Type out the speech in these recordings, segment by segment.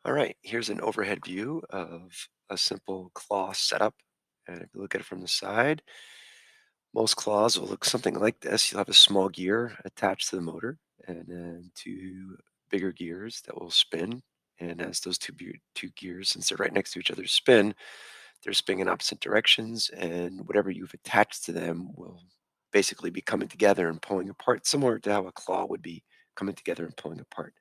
All right, here's an overhead view of a simple claw setup. And if you look at it from the side, most claws will look something like this. You'll have a small gear attached to the motor and then two bigger gears that will spin. And as those two gears, since they're right next to each other, spin, they're spinning in opposite directions. And whatever you've attached to them will basically be coming together and pulling apart, similar to how a claw would be coming together and pulling apart.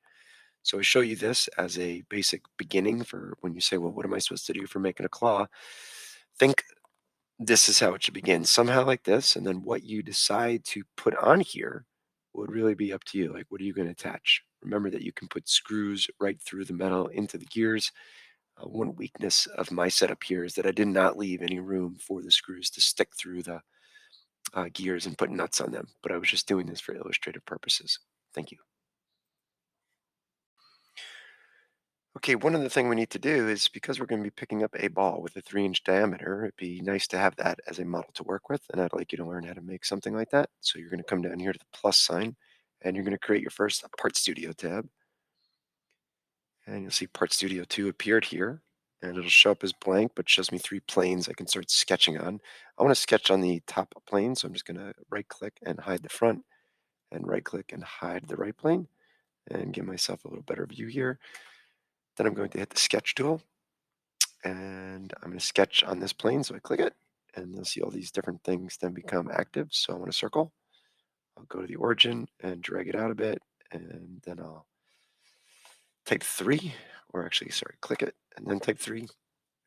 So I show you this as a basic beginning for when you say, well, what am I supposed to do for making a claw? Think this is how it should begin, somehow like this. And then what you decide to put on here would really be up to you. Like, what are you going to attach? Remember that you can put screws right through the metal into the gears. One weakness of my setup here is that I did not leave any room for the screws to stick through the gears and put nuts on them. But I was just doing this for illustrative purposes. Thank you. Okay, one other thing we need to do is because we're going to be picking up a ball with a 3-inch diameter, it'd be nice to have that as a model to work with. And I'd like you to learn how to make something like that. So you're going to come down here to the plus sign and you're going to create your first Part Studio tab. And you'll see Part Studio 2 appeared here. And it'll show up as blank, but shows me 3 planes I can start sketching on. I want to sketch on the top plane, so I'm just going to right click and hide the front, and right click and hide the right plane, and give myself a little better view here. Then I'm going to hit the sketch tool and I'm going to sketch on this plane. So I click it and you'll see all these different things then become active. So I want to circle. I'll go to the origin and drag it out a bit. And then I'll type 3, or actually, sorry, click it and then type 3.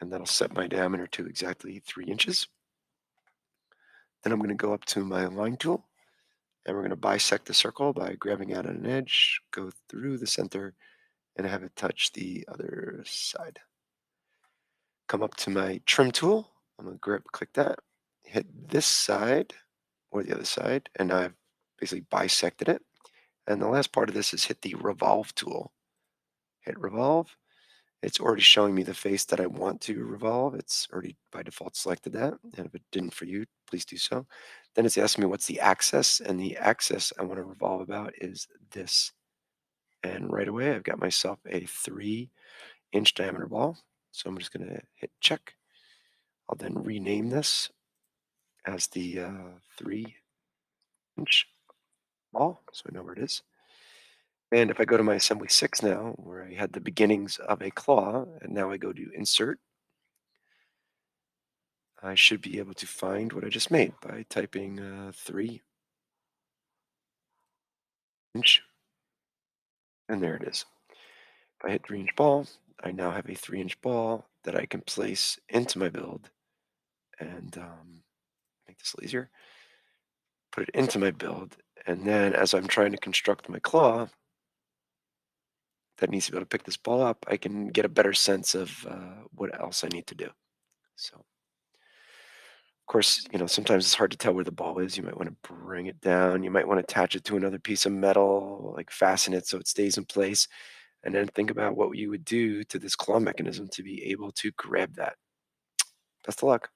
And that'll set my diameter to exactly 3 inches. Then I'm going to go up to my line tool and we're going to bisect the circle by grabbing out an edge, go through the center, and have it touch the other side. Come up to my trim tool. I'm going to click that, hit this side or the other side, and I've basically bisected it. And the last part of this is hit the revolve tool. Hit revolve. It's already showing me the face that I want to revolve. It's already by default selected that. And if it didn't for you, please do so. Then it's asking me what's the axis, and the axis I want to revolve about is this. And right away, I've got myself a 3-inch diameter ball. So I'm just going to hit check. I'll then rename this as the 3-inch ball, so I know where it is. And if I go to my assembly 6 now, where I had the beginnings of a claw, and now I go to insert, I should be able to find what I just made by typing 3-inch, and there it is. If I hit 3-inch ball, I now have a 3-inch ball that I can place into my build and make this a little easier. Put it into my build, and then as I'm trying to construct my claw, that needs to be able to pick this ball up, I can get a better sense of what else I need to do. So, of course, sometimes it's hard to tell where the ball is. You might want to bring it down. You might want to attach it to another piece of metal, like fasten it so it stays in place. And then think about what you would do to this claw mechanism to be able to grab that. Best of luck.